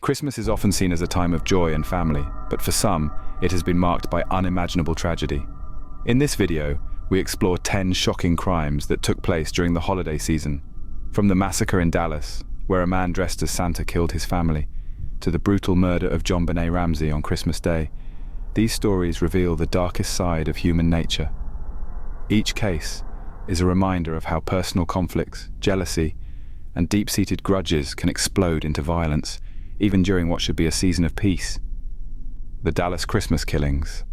Christmas is often seen as a time of joy and family, but for some, it has been marked by unimaginable tragedy. In this video, we explore 10 shocking crimes that took place during the holiday season, from the massacre in Dallas, where a man dressed as Santa killed his family, to the brutal murder of JonBenét Ramsey on Christmas Day. These stories reveal the darkest side of human nature. Each case is a reminder of how personal conflicts, jealousy, and deep-seated grudges can explode into violence, even during what should be a season of peace. The Dallas Christmas killings.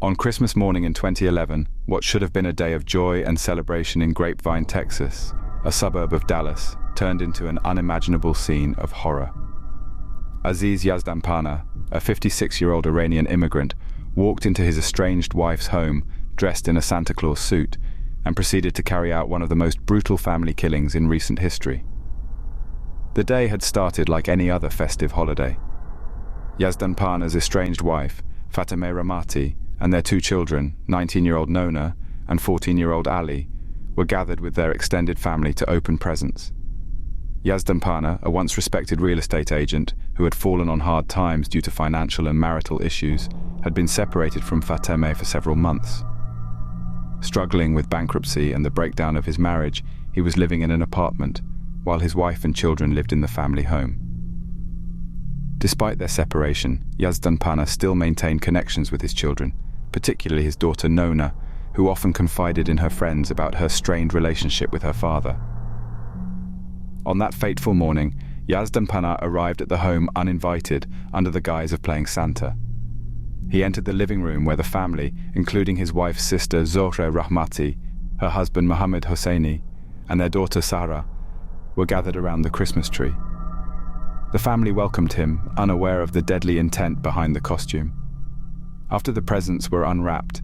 On Christmas morning in 2011, what should have been a day of joy and celebration in Grapevine, Texas, a suburb of Dallas, turned into an unimaginable scene of horror. Aziz Yazdanpana, a 56-year-old Iranian immigrant, walked into his estranged wife's home dressed in a Santa Claus suit and proceeded to carry out one of the most brutal family killings in recent history. The day had started like any other festive holiday. Yazdanpana's estranged wife, Fatemeh Ramati, and their two children, 19-year-old Nona and 14-year-old Ali, were gathered with their extended family to open presents. Yazdanpana, a once respected real estate agent who had fallen on hard times due to financial and marital issues, had been separated from Fatemeh for several months. Struggling with bankruptcy and the breakdown of his marriage, he was living in an apartment, while his wife and children lived in the family home. Despite their separation, Yazdanpana still maintained connections with his children, particularly his daughter Nona, who often confided in her friends about her strained relationship with her father. On that fateful morning, Yazdanpana arrived at the home uninvited, under the guise of playing Santa. He entered the living room where the family, including his wife's sister Zohra Rahmati, her husband Mohammed Hosseini, and their daughter Sarah, were gathered around the Christmas tree. The family welcomed him, unaware of the deadly intent behind the costume. After the presents were unwrapped,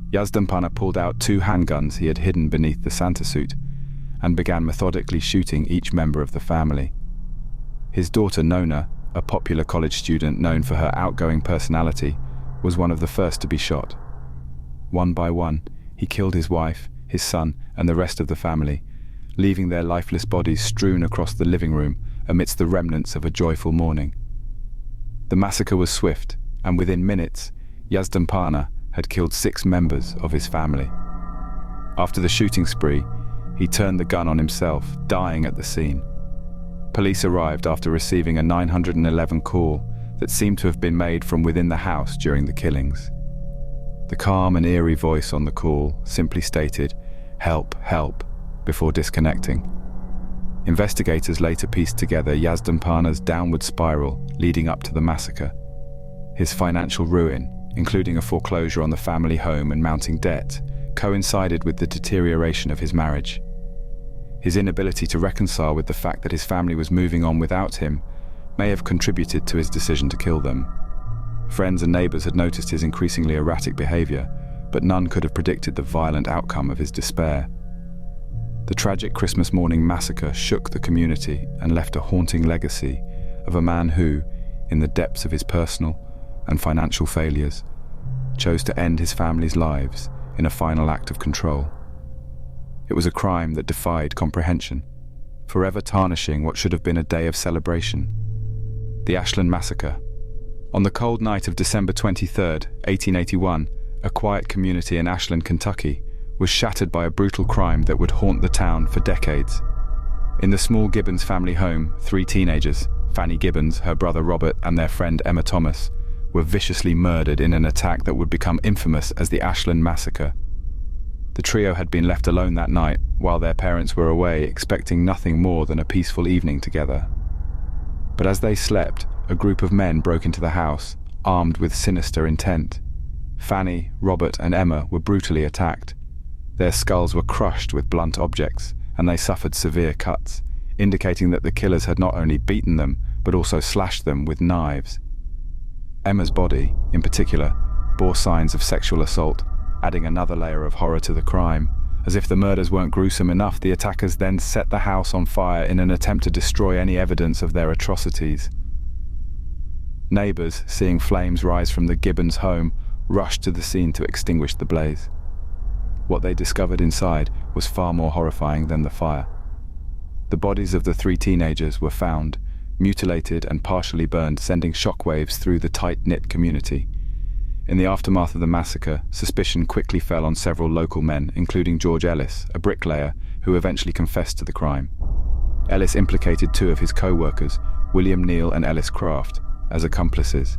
Yazdanpana pulled out 2 handguns he had hidden beneath the Santa suit and began methodically shooting each member of the family. His daughter Nona, a popular college student known for her outgoing personality, was one of the first to be shot. One by one, he killed his wife, his son, and the rest of the family, leaving their lifeless bodies strewn across the living room amidst the remnants of a joyful morning. The massacre was swift, and within minutes, Yazdanpana had killed 6 members of his family. After the shooting spree, he turned the gun on himself, dying at the scene. Police arrived after receiving a 911 call that seemed to have been made from within the house during the killings. The calm and eerie voice on the call simply stated, "Help, help," before disconnecting. Investigators later pieced together Yazdanpana's downward spiral leading up to the massacre. His financial ruin, including a foreclosure on the family home and mounting debt, coincided with the deterioration of his marriage. His inability to reconcile with the fact that his family was moving on without him may have contributed to his decision to kill them. Friends and neighbors had noticed his increasingly erratic behavior, but none could have predicted the violent outcome of his despair. The tragic Christmas morning massacre shook the community and left a haunting legacy of a man who, in the depths of his personal and financial failures, chose to end his family's lives in a final act of control. It was a crime that defied comprehension, forever tarnishing what should have been a day of celebration. The Ashland Massacre. On the cold night of December 23, 1881, a quiet community in Ashland, Kentucky, was shattered by a brutal crime that would haunt the town for decades. In the small Gibbons family home, 3 teenagers, Fanny Gibbons, her brother Robert, and their friend Emma Thomas, were viciously murdered in an attack that would become infamous as the Ashland Massacre. The trio had been left alone that night while their parents were away, expecting nothing more than a peaceful evening together. But as they slept, a group of men broke into the house, armed with sinister intent. Fanny, Robert, and Emma were brutally attacked. Their skulls were crushed with blunt objects, and they suffered severe cuts, indicating that the killers had not only beaten them, but also slashed them with knives. Emma's body, in particular, bore signs of sexual assault, adding another layer of horror to the crime. As if the murders weren't gruesome enough, the attackers then set the house on fire in an attempt to destroy any evidence of their atrocities. Neighbors, seeing flames rise from the Gibbons home, rushed to the scene to extinguish the blaze. What they discovered inside was far more horrifying than the fire. The bodies of the 3 teenagers were found, mutilated and partially burned, sending shockwaves through the tight-knit community. In the aftermath of the massacre, suspicion quickly fell on several local men, including George Ellis, a bricklayer who eventually confessed to the crime. Ellis implicated two of his co-workers, William Neal and Ellis Craft, as accomplices.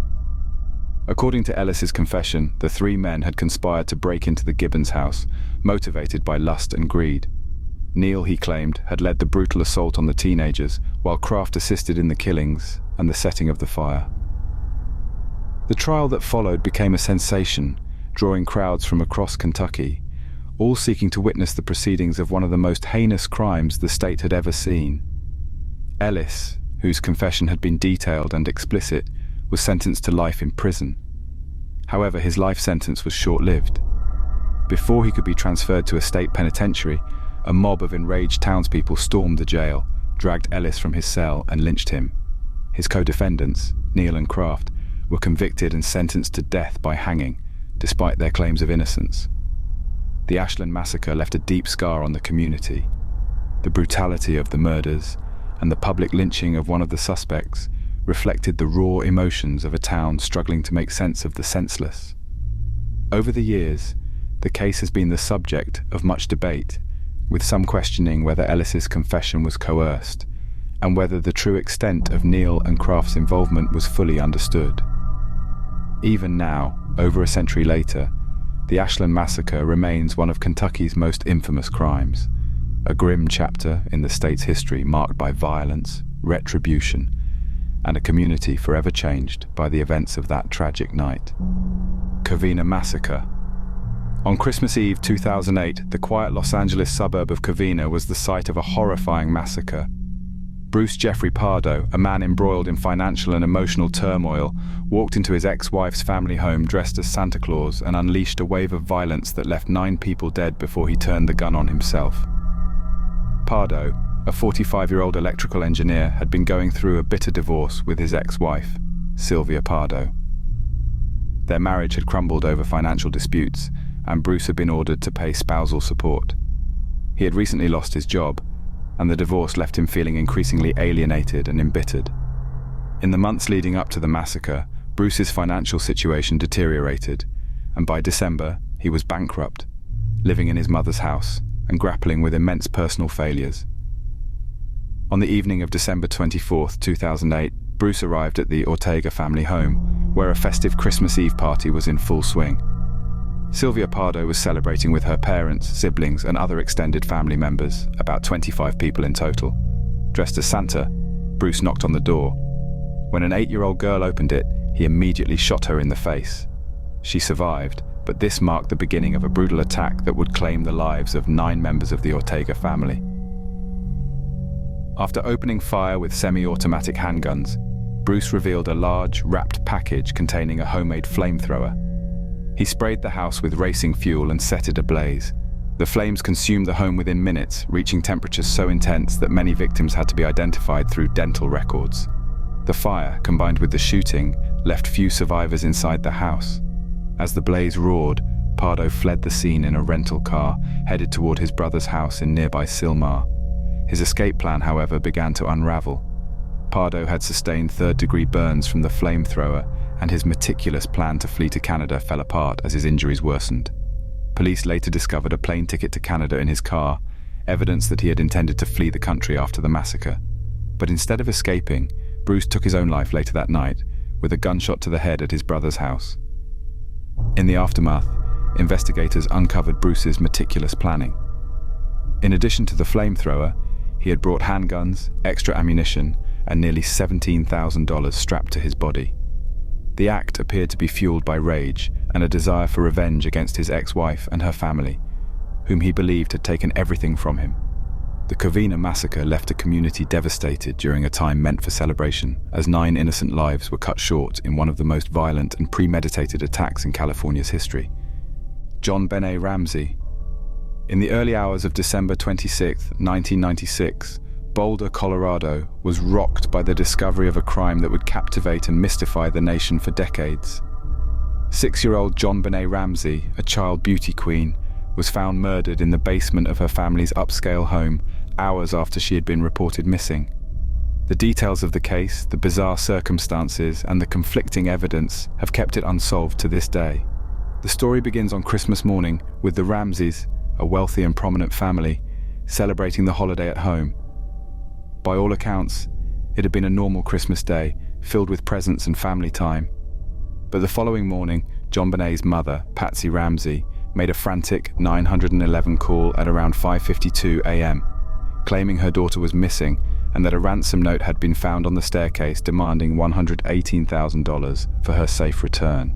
According to Ellis's confession, the three men had conspired to break into the Gibbons house, motivated by lust and greed. Neal, he claimed, had led the brutal assault on the teenagers, while Craft assisted in the killings and the setting of the fire. The trial that followed became a sensation, drawing crowds from across Kentucky, all seeking to witness the proceedings of one of the most heinous crimes the state had ever seen. Ellis, whose confession had been detailed and explicit, was sentenced to life in prison. However, his life sentence was short-lived. Before he could be transferred to a state penitentiary, a mob of enraged townspeople stormed the jail, dragged Ellis from his cell, and lynched him. His co-defendants, Neal and Craft, were convicted and sentenced to death by hanging, despite their claims of innocence. The Ashland Massacre left a deep scar on the community. The brutality of the murders and the public lynching of one of the suspects reflected the raw emotions of a town struggling to make sense of the senseless. Over the years, the case has been the subject of much debate, with some questioning whether Ellis's confession was coerced and whether the true extent of Neal and Craft's involvement was fully understood. Even now, over a century later, the Ashland Massacre remains one of Kentucky's most infamous crimes, a grim chapter in the state's history marked by violence, retribution, and a community forever changed by the events of that tragic night. Covina Massacre. On Christmas Eve 2008, the quiet Los Angeles suburb of Covina was the site of a horrifying massacre. Bruce Jeffrey Pardo, a man embroiled in financial and emotional turmoil, walked into his ex-wife's family home dressed as Santa Claus and unleashed a wave of violence that left 9 people dead before he turned the gun on himself. Pardo, a 45-year-old electrical engineer, had been going through a bitter divorce with his ex-wife, Sylvia Pardo. Their marriage had crumbled over financial disputes, and Bruce had been ordered to pay spousal support. He had recently lost his job, and the divorce left him feeling increasingly alienated and embittered. In the months leading up to the massacre, Bruce's financial situation deteriorated, and by December, he was bankrupt, living in his mother's house and grappling with immense personal failures. On the evening of December 24, 2008, Bruce arrived at the Ortega family home, where a festive Christmas Eve party was in full swing. Sylvia Pardo was celebrating with her parents, siblings, and other extended family members, about 25 people in total. Dressed as Santa, Bruce knocked on the door. When an 8-year-old girl opened it, he immediately shot her in the face. She survived, but this marked the beginning of a brutal attack that would claim the lives of 9 members of the Ortega family. After opening fire with semi-automatic handguns, Bruce revealed a large, wrapped package containing a homemade flamethrower. He sprayed the house with racing fuel and set it ablaze. The flames consumed the home within minutes, reaching temperatures so intense that many victims had to be identified through dental records. The fire, combined with the shooting, left few survivors inside the house. As the blaze roared, Pardo fled the scene in a rental car, headed toward his brother's house in nearby Sylmar. His escape plan, however, began to unravel. Pardo had sustained third-degree burns from the flamethrower, and his meticulous plan to flee to Canada fell apart as his injuries worsened. Police later discovered a plane ticket to Canada in his car, evidence that he had intended to flee the country after the massacre. But instead of escaping, Bruce took his own life later that night, with a gunshot to the head at his brother's house. In the aftermath, investigators uncovered Bruce's meticulous planning. In addition to the flamethrower, he had brought handguns, extra ammunition, and nearly $17,000 strapped to his body. The act appeared to be fueled by rage and a desire for revenge against his ex-wife and her family, whom he believed had taken everything from him. The Covina Massacre left a community devastated during a time meant for celebration, as 9 innocent lives were cut short in one of the most violent and premeditated attacks in California's history. JonBenét Ramsey. In the early hours of December 26, 1996, Boulder, Colorado, was rocked by the discovery of a crime that would captivate and mystify the nation for decades. 6-year-old JonBenét Ramsey, a child beauty queen, was found murdered in the basement of her family's upscale home hours after she had been reported missing. The details of the case, the bizarre circumstances, and the conflicting evidence have kept it unsolved to this day. The story begins on Christmas morning with the Ramseys, a wealthy and prominent family, celebrating the holiday at home. By all accounts, it had been a normal Christmas day, filled with presents and family time. But the following morning, JonBenét's mother, Patsy Ramsey, made a frantic 911 call at around 5:52 a.m., claiming her daughter was missing and that a ransom note had been found on the staircase demanding $118,000 for her safe return.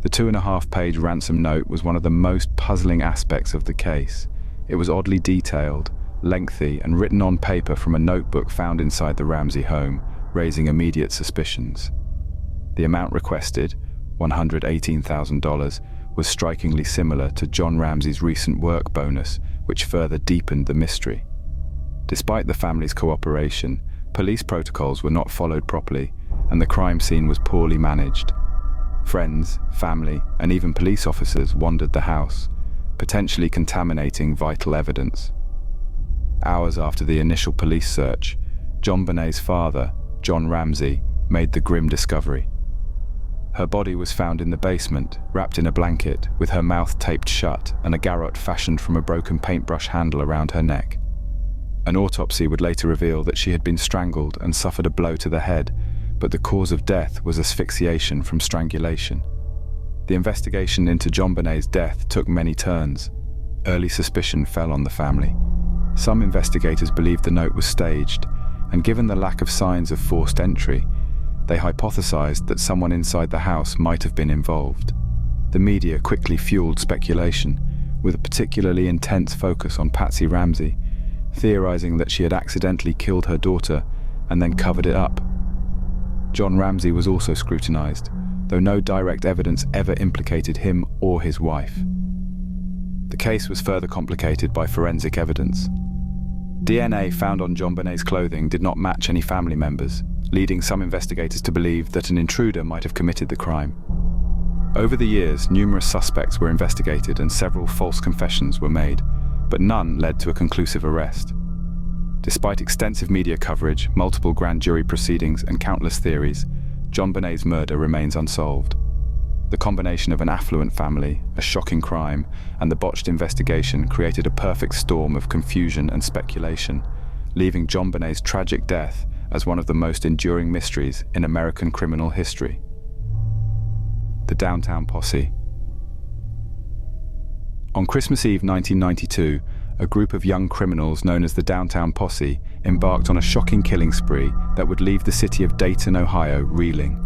The 2.5-page ransom note was one of the most puzzling aspects of the case. It was oddly detailed, lengthy, and written on paper from a notebook found inside the Ramsey home, raising immediate suspicions. The amount requested, $118,000, was strikingly similar to John Ramsey's recent work bonus, which further deepened the mystery. Despite the family's cooperation, police protocols were not followed properly, and the crime scene was poorly managed. Friends, family, and even police officers wandered the house, potentially contaminating vital evidence. Hours after the initial police search, JonBenét's father, John Ramsey, made the grim discovery. Her body was found in the basement, wrapped in a blanket, with her mouth taped shut and a garrote fashioned from a broken paintbrush handle around her neck. An autopsy would later reveal that she had been strangled and suffered a blow to the head, but the cause of death was asphyxiation from strangulation. The investigation into JonBenét's death took many turns. Early suspicion fell on the family. Some investigators believed the note was staged, and given the lack of signs of forced entry, they hypothesized that someone inside the house might have been involved. The media quickly fueled speculation, with a particularly intense focus on Patsy Ramsey, theorizing that she had accidentally killed her daughter and then covered it up. John Ramsey was also scrutinized, though no direct evidence ever implicated him or his wife. The case was further complicated by forensic evidence. DNA found on JonBenét's clothing did not match any family members, leading some investigators to believe that an intruder might have committed the crime. Over the years, numerous suspects were investigated and several false confessions were made, but none led to a conclusive arrest. Despite extensive media coverage, multiple grand jury proceedings, and countless theories, JonBenét's murder remains unsolved. The combination of an affluent family, a shocking crime, and the botched investigation created a perfect storm of confusion and speculation, leaving JonBenét's tragic death as one of the most enduring mysteries in American criminal history. The Downtown Posse. On Christmas Eve 1992, a group of young criminals known as the Downtown Posse embarked on a shocking killing spree that would leave the city of Dayton, Ohio, reeling.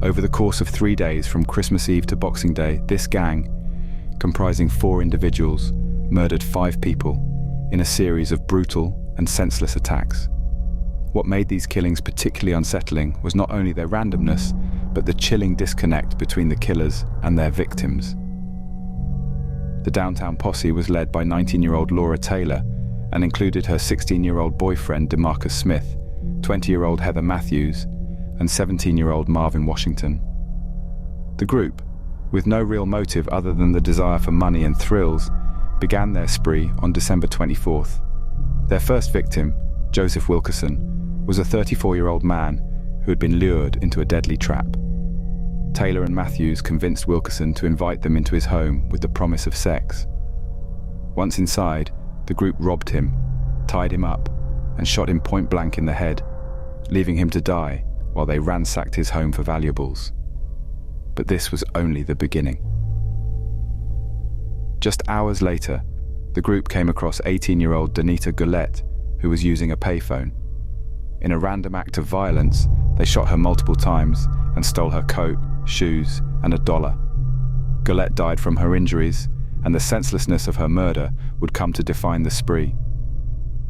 Over the course of 3 days from Christmas Eve to Boxing Day, this gang, comprising 4 individuals, murdered 5 people in a series of brutal and senseless attacks. What made these killings particularly unsettling was not only their randomness, but the chilling disconnect between the killers and their victims. The Downtown Posse was led by 19-year-old Laura Taylor and included her 16-year-old boyfriend DeMarcus Smith, 20-year-old Heather Matthews, and 17-year-old Marvin Washington. The group, with no real motive other than the desire for money and thrills, began their spree on December 24th. Their first victim, Joseph Wilkerson, was a 34-year-old man who had been lured into a deadly trap. Taylor and Matthews convinced Wilkerson to invite them into his home with the promise of sex. Once inside, the group robbed him, tied him up, and shot him point blank in the head, leaving him to die while they ransacked his home for valuables. But this was only the beginning. Just hours later, the group came across 18-year-old Donita Goulet, who was using a payphone. In a random act of violence, they shot her multiple times and stole her coat, shoes, and $1. Goulet died from her injuries, and the senselessness of her murder would come to define the spree.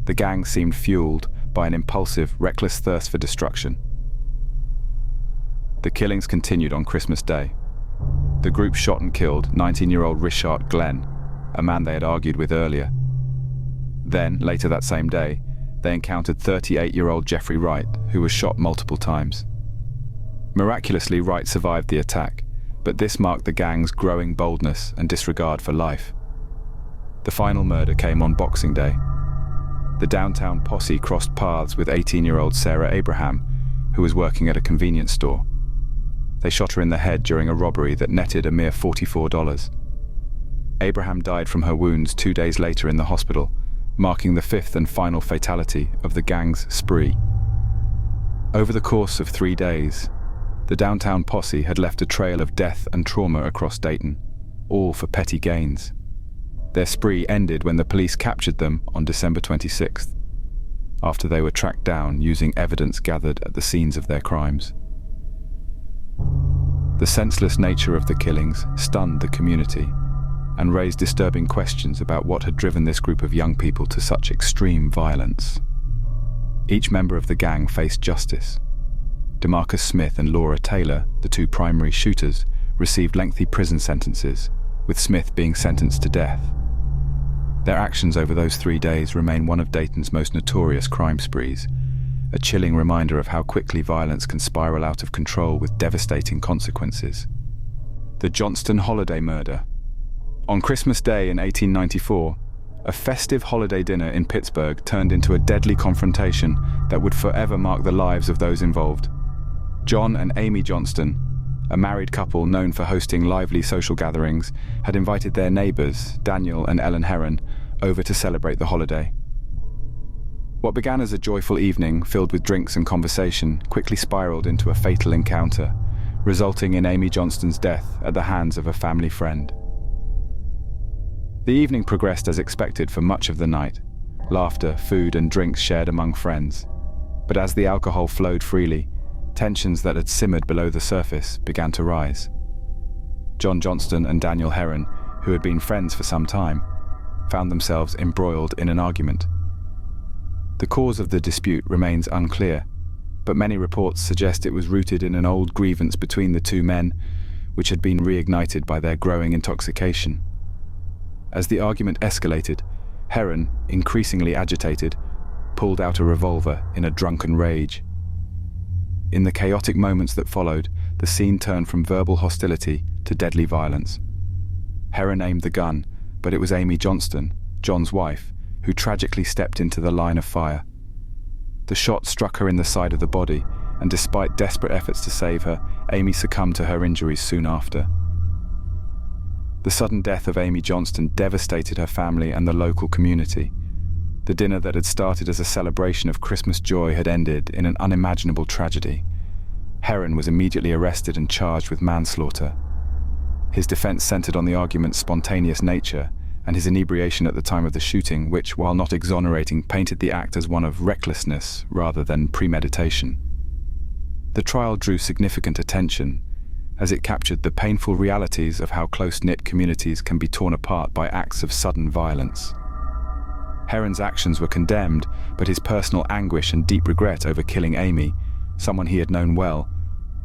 The gang seemed fueled by an impulsive, reckless thirst for destruction. The killings continued on Christmas Day. The group shot and killed 19-year-old Richard Glenn, a man they had argued with earlier. Then, later that same day, they encountered 38-year-old Jeffrey Wright, who was shot multiple times. Miraculously, Wright survived the attack, but this marked the gang's growing boldness and disregard for life. The final murder came on Boxing Day. the Downtown Posse crossed paths with 18-year-old Sarah Abraham, who was working at a convenience store. They shot her in the head during a robbery that netted a mere $44. Abraham died from her wounds 2 days later in the hospital, marking the fifth and final fatality of the gang's spree. Over the course of 3 days, the Downtown Posse had left a trail of death and trauma across Dayton, all for petty gains. Their spree ended when the police captured them on December 26th, after they were tracked down using evidence gathered at the scenes of their crimes. The senseless nature of the killings stunned the community and raised disturbing questions about what had driven this group of young people to such extreme violence. Each member of the gang faced justice. DeMarcus Smith and Laura Taylor, the two primary shooters, received lengthy prison sentences, with Smith being sentenced to death. Their actions over those 3 days remain one of Dayton's most notorious crime sprees, a chilling reminder of how quickly violence can spiral out of control with devastating consequences. The Johnston holiday murder. On Christmas Day in 1894, a festive holiday dinner in Pittsburgh turned into a deadly confrontation that would forever mark the lives of those involved. John and Amy Johnston, a married couple known for hosting lively social gatherings, had invited their neighbors, Daniel and Ellen Herron, over to celebrate the holiday. What began as a joyful evening filled with drinks and conversation quickly spiraled into a fatal encounter, resulting in Amy Johnston's death at the hands of a family friend. The evening progressed as expected for much of the night, laughter, food and drinks shared among friends. But as the alcohol flowed freely, tensions that had simmered below the surface began to rise. John Johnston and Daniel Herron, who had been friends for some time, found themselves embroiled in an argument. The cause of the dispute remains unclear, but many reports suggest it was rooted in an old grievance between the two men, which had been reignited by their growing intoxication. As the argument escalated, Herron, increasingly agitated, pulled out a revolver in a drunken rage. In the chaotic moments that followed, the scene turned from verbal hostility to deadly violence. Herron aimed the gun, but it was Amy Johnston, John's wife, who tragically stepped into the line of fire. The shot struck her in the side of the body, and despite desperate efforts to save her, Amy succumbed to her injuries soon after. The sudden death of Amy Johnston devastated her family and the local community. The dinner that had started as a celebration of Christmas joy had ended in an unimaginable tragedy. Herron was immediately arrested and charged with manslaughter. His defense centered on the argument's spontaneous nature and his inebriation at the time of the shooting, which, while not exonerating, painted the act as one of recklessness rather than premeditation. The trial drew significant attention, as it captured the painful realities of how close-knit communities can be torn apart by acts of sudden violence. Herron's actions were condemned, but his personal anguish and deep regret over killing Amy, someone he had known well,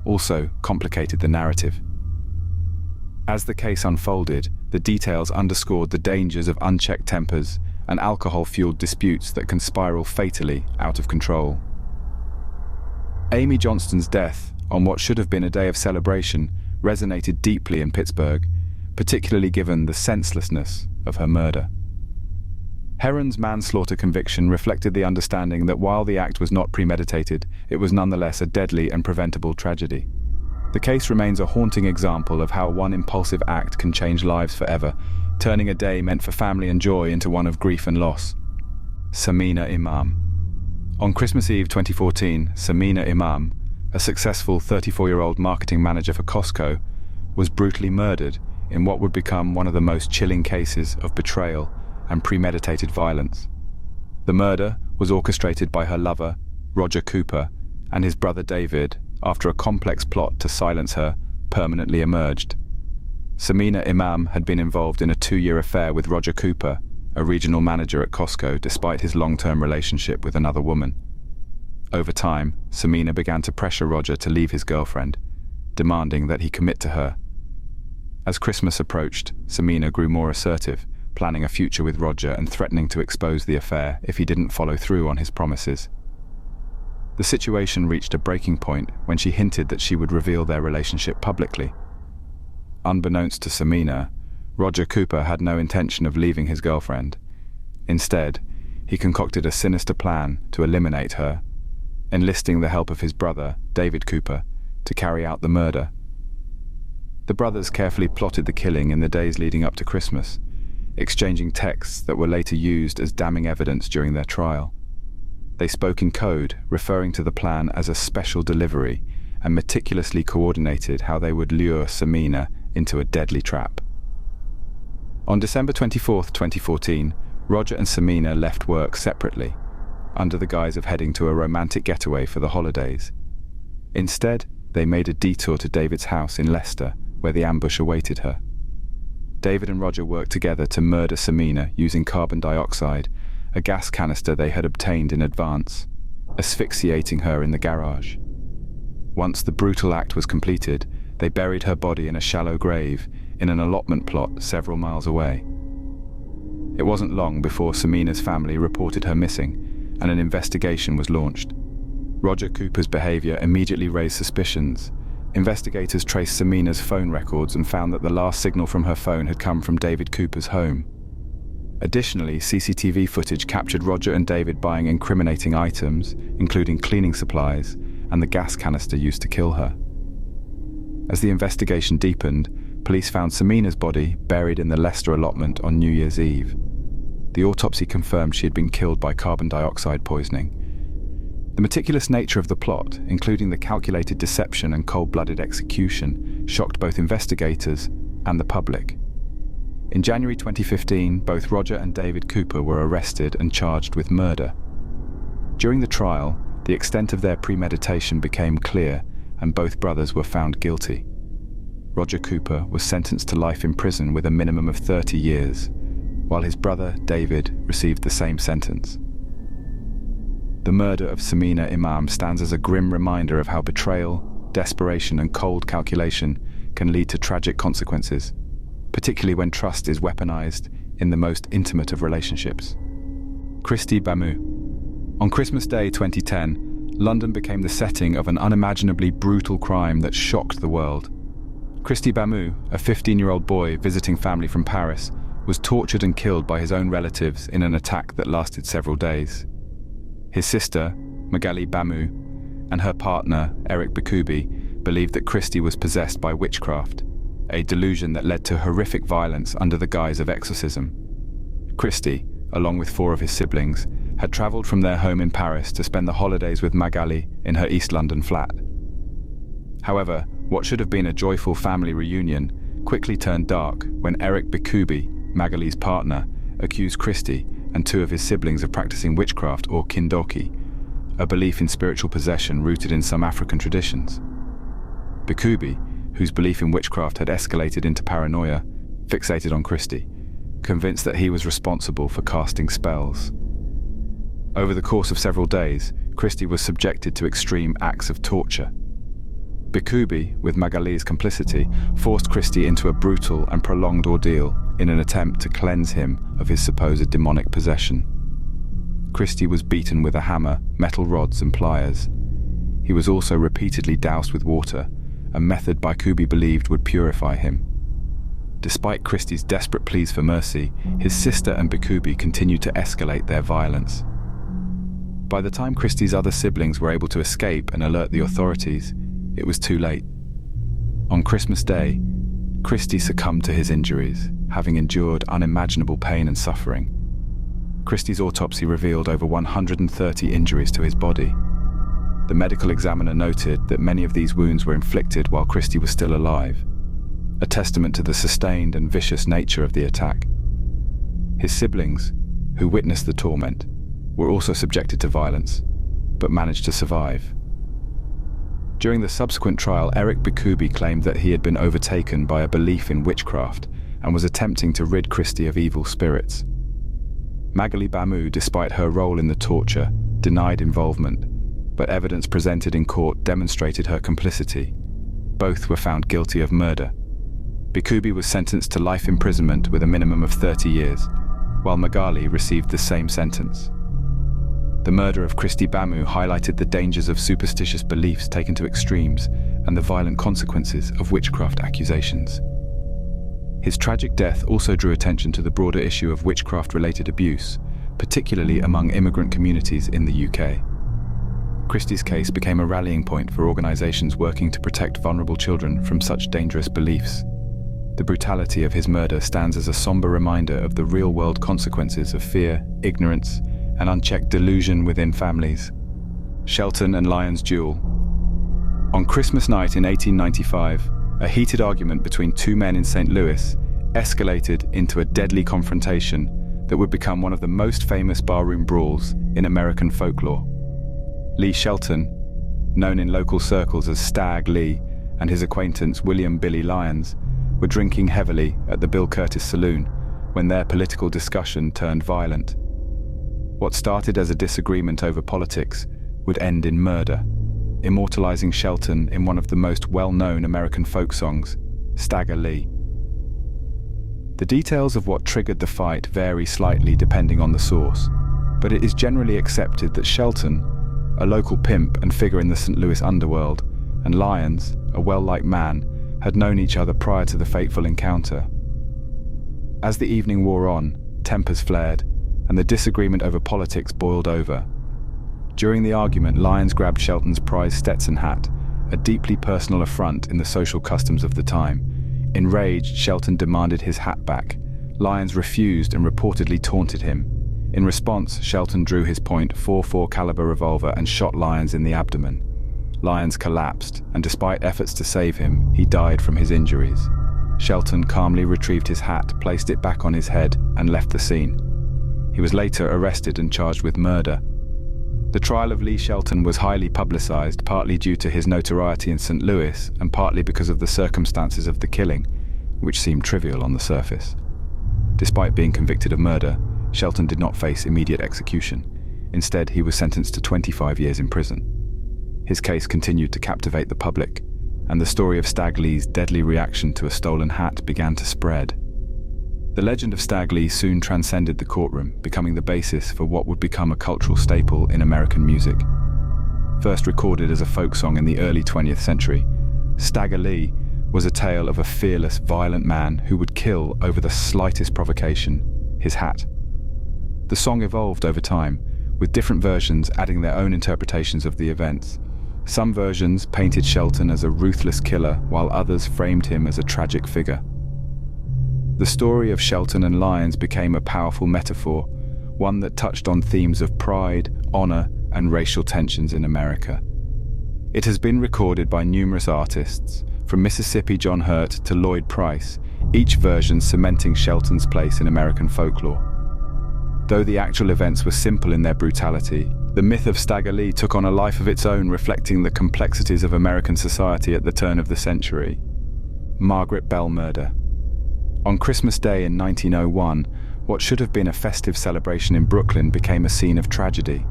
also complicated the narrative. As the case unfolded, the details underscored the dangers of unchecked tempers and alcohol-fueled disputes that can spiral fatally out of control. Amy Johnston's death, on what should have been a day of celebration, resonated deeply in Pittsburgh, particularly given the senselessness of her murder. Herron's manslaughter conviction reflected the understanding that while the act was not premeditated, it was nonetheless a deadly and preventable tragedy. The case remains a haunting example of how one impulsive act can change lives forever, turning a day meant for family and joy into one of grief and loss. Sameena Imam. On Christmas Eve 2014, Sameena Imam, a successful 34-year-old marketing manager for Costco, was brutally murdered in what would become one of the most chilling cases of betrayal and premeditated violence. The murder was orchestrated by her lover, Roger Cooper, and his brother David, after a complex plot to silence her permanently emerged. Sameena Imam had been involved in a 2-year affair with Roger Cooper, a regional manager at Costco, despite his long-term relationship with another woman. Over time, Sameena began to pressure Roger to leave his girlfriend, demanding that he commit to her. As Christmas approached, Sameena grew more assertive, planning a future with Roger and threatening to expose the affair if he didn't follow through on his promises. The situation reached a breaking point when she hinted that she would reveal their relationship publicly. Unbeknownst to Sameena, Roger Cooper had no intention of leaving his girlfriend. Instead, he concocted a sinister plan to eliminate her, enlisting the help of his brother, David Cooper, to carry out the murder. The brothers carefully plotted the killing in the days leading up to Christmas, exchanging texts that were later used as damning evidence during their trial. They spoke in code, referring to the plan as a special delivery, and meticulously coordinated how they would lure Sameena into a deadly trap. On December 24, 2014, Roger and Sameena left work separately, under the guise of heading to a romantic getaway for the holidays. Instead, they made a detour to David's house in Leicester, where the ambush awaited her. David and Roger worked together to murder Sameena using carbon dioxide, a gas canister they had obtained in advance, asphyxiating her in the garage. Once the brutal act was completed, they buried her body in a shallow grave in an allotment plot several miles away. It wasn't long before Sameena's family reported her missing, and an investigation was launched. Roger Cooper's behavior immediately raised suspicions. Investigators traced Sameena's phone records and found that the last signal from her phone had come from David Cooper's home. Additionally, CCTV footage captured Roger and David buying incriminating items, including cleaning supplies and the gas canister used to kill her. As the investigation deepened, police found Sameena's body buried in the Leicester allotment on New Year's Eve. The autopsy confirmed she had been killed by carbon dioxide poisoning. The meticulous nature of the plot, including the calculated deception and cold-blooded execution, shocked both investigators and the public. In January 2015, both Roger and David Cooper were arrested and charged with murder. During the trial, the extent of their premeditation became clear, and both brothers were found guilty. Roger Cooper was sentenced to life in prison with a minimum of 30 years, while his brother, David, received the same sentence. The murder of Sameena Imam stands as a grim reminder of how betrayal, desperation, and cold calculation can lead to tragic consequences, particularly when trust is weaponized in the most intimate of relationships. Kristy Bamu. On Christmas Day 2010, London became the setting of an unimaginably brutal crime that shocked the world. Kristy Bamu, a 15-year-old boy visiting family from Paris, was tortured and killed by his own relatives in an attack that lasted several days. His sister, Margaret Bamu, and her partner, Eric Bikubi, believed that Kristy was possessed by witchcraft, a delusion that led to horrific violence under the guise of exorcism. Kristy, along with 4 of his siblings, had travelled from their home in Paris to spend the holidays with Magali in her East London flat. However, what should have been a joyful family reunion quickly turned dark when Eric Bikubi, Magali's partner, accused Kristy and 2 of his siblings of practicing witchcraft or kindoki, a belief in spiritual possession rooted in some African traditions. Bikubi, whose belief in witchcraft had escalated into paranoia, fixated on Kristy, convinced that he was responsible for casting spells. Over the course of several days, Kristy was subjected to extreme acts of torture. Bikubi, with Magali's complicity, forced Kristy into a brutal and prolonged ordeal in an attempt to cleanse him of his supposed demonic possession. Kristy was beaten with a hammer, metal rods and pliers. He was also repeatedly doused with water, a method Bikubi believed would purify him. Despite Kristy's desperate pleas for mercy, his sister and Bikubi continued to escalate their violence. By the time Kristy's other siblings were able to escape and alert the authorities, it was too late. On Christmas Day, Kristy succumbed to his injuries, having endured unimaginable pain and suffering. Kristy's autopsy revealed over 130 injuries to his body. The medical examiner noted that many of these wounds were inflicted while Kristy was still alive, a testament to the sustained and vicious nature of the attack. His siblings, who witnessed the torment, were also subjected to violence, but managed to survive. During the subsequent trial, Eric Bikubi claimed that he had been overtaken by a belief in witchcraft and was attempting to rid Kristy of evil spirits. Magali Bamu, despite her role in the torture, denied involvement, but evidence presented in court demonstrated her complicity. Both were found guilty of murder. Bikubi was sentenced to life imprisonment with a minimum of 30 years, while Magali received the same sentence. The murder of Kristy Bamu highlighted the dangers of superstitious beliefs taken to extremes and the violent consequences of witchcraft accusations. His tragic death also drew attention to the broader issue of witchcraft-related abuse, particularly among immigrant communities in the UK. Kristy's case became a rallying point for organisations working to protect vulnerable children from such dangerous beliefs. The brutality of his murder stands as a somber reminder of the real-world consequences of fear, ignorance, and unchecked delusion within families. Shelton and Lyons' duel. On Christmas night in 1895, a heated argument between two men in St. Louis escalated into a deadly confrontation that would become one of the most famous barroom brawls in American folklore. Lee Shelton, known in local circles as Stag Lee, and his acquaintance William Billy Lyons were drinking heavily at the Bill Curtis Saloon when their political discussion turned violent. What started as a disagreement over politics would end in murder, immortalizing Shelton in one of the most well-known American folk songs, Stagger Lee. The details of what triggered the fight vary slightly depending on the source, but it is generally accepted that Shelton, a local pimp and figure in the St. Louis underworld, and Lyons, a well-liked man, had known each other prior to the fateful encounter. As the evening wore on, tempers flared, and the disagreement over politics boiled over. During the argument, Lyons grabbed Shelton's prized Stetson hat, a deeply personal affront in the social customs of the time. Enraged, Shelton demanded his hat back. Lyons refused and reportedly taunted him. In response, Shelton drew his .44 caliber revolver and shot Lyons in the abdomen. Lyons collapsed, and despite efforts to save him, he died from his injuries. Shelton calmly retrieved his hat, placed it back on his head, and left the scene. He was later arrested and charged with murder. The trial of Lee Shelton was highly publicized, partly due to his notoriety in St. Louis, and partly because of the circumstances of the killing, which seemed trivial on the surface. Despite being convicted of murder, Shelton did not face immediate execution. Instead, he was sentenced to 25 years in prison. His case continued to captivate the public, and the story of Stag Lee's deadly reaction to a stolen hat began to spread. The legend of Stag Lee soon transcended the courtroom, becoming the basis for what would become a cultural staple in American music. First recorded as a folk song in the early 20th century, Stagger Lee was a tale of a fearless, violent man who would kill over the slightest provocation, his hat. The song evolved over time, with different versions adding their own interpretations of the events. Some versions painted Shelton as a ruthless killer, while others framed him as a tragic figure. The story of Shelton and Lyons became a powerful metaphor, one that touched on themes of pride, honor, and racial tensions in America. It has been recorded by numerous artists, from Mississippi John Hurt to Lloyd Price, each version cementing Shelton's place in American folklore. Though the actual events were simple in their brutality, the myth of Stagger Lee took on a life of its own, reflecting the complexities of American society at the turn of the century. Margaret Bell murder. On Christmas Day in 1901, what should have been a festive celebration in Brooklyn became a scene of tragedy.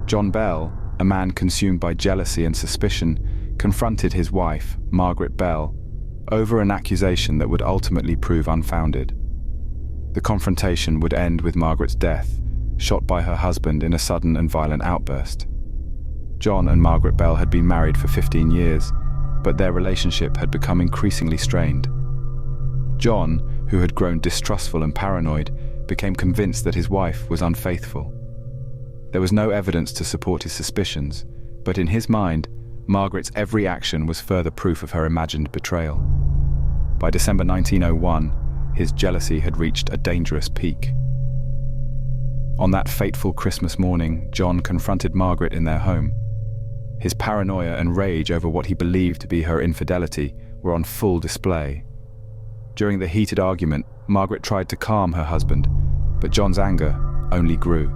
John Bell, a man consumed by jealousy and suspicion, confronted his wife, Margaret Bell, over an accusation that would ultimately prove unfounded. The confrontation would end with Margaret's death, shot by her husband in a sudden and violent outburst. John and Margaret Bell had been married for 15 years, but their relationship had become increasingly strained. John, who had grown distrustful and paranoid, became convinced that his wife was unfaithful. There was no evidence to support his suspicions, but in his mind, Margaret's every action was further proof of her imagined betrayal. By December 1901, his jealousy had reached a dangerous peak. On that fateful Christmas morning, John confronted Margaret in their home. His paranoia and rage over what he believed to be her infidelity were on full display. During the heated argument, Margaret tried to calm her husband, but John's anger only grew.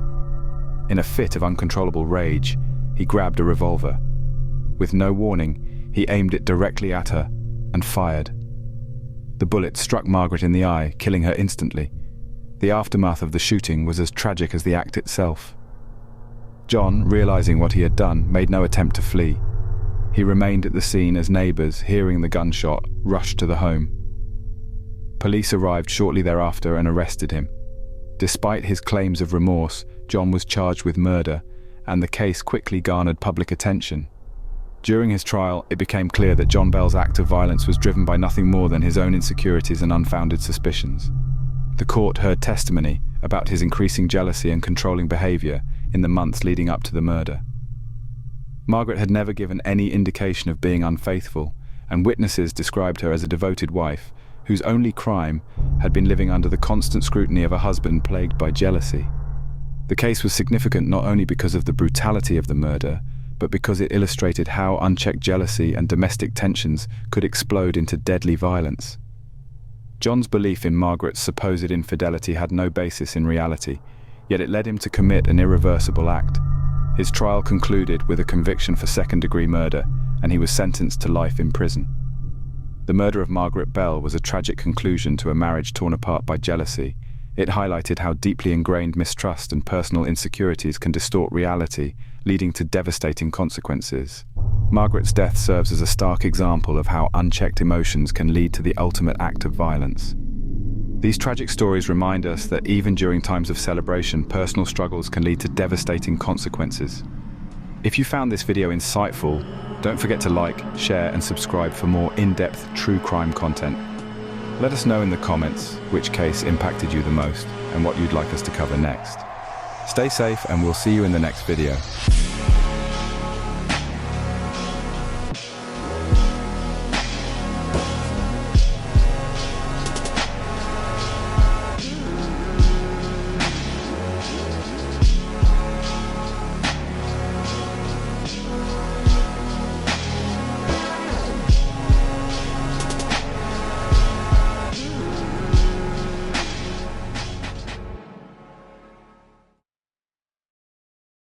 In a fit of uncontrollable rage, he grabbed a revolver. With no warning, he aimed it directly at her and fired. The bullet struck Margaret in the eye, killing her instantly. The aftermath of the shooting was as tragic as the act itself. John, realizing what he had done, made no attempt to flee. He remained at the scene as neighbors, hearing the gunshot, rushed to the home. Police arrived shortly thereafter and arrested him. Despite his claims of remorse, John was charged with murder, and the case quickly garnered public attention. During his trial, it became clear that John Bell's act of violence was driven by nothing more than his own insecurities and unfounded suspicions. The court heard testimony, about his increasing jealousy and controlling behavior in the months leading up to the murder. Margaret had never given any indication of being unfaithful, and witnesses described her as a devoted wife whose only crime had been living under the constant scrutiny of a husband plagued by jealousy. The case was significant not only because of the brutality of the murder, but because it illustrated how unchecked jealousy and domestic tensions could explode into deadly violence. John's belief in Margaret's supposed infidelity had no basis in reality, yet it led him to commit an irreversible act. His trial concluded with a conviction for second-degree murder, and he was sentenced to life in prison. The murder of Margaret Bell was a tragic conclusion to a marriage torn apart by jealousy. It highlighted how deeply ingrained mistrust and personal insecurities can distort reality, leading to devastating consequences. Margaret's death serves as a stark example of how unchecked emotions can lead to the ultimate act of violence. These tragic stories remind us that even during times of celebration, personal struggles can lead to devastating consequences. If you found this video insightful, don't forget to like, share, and subscribe for more in-depth true crime content. Let us know in the comments which case impacted you the most and what you'd like us to cover next. Stay safe, and we'll see you in the next video.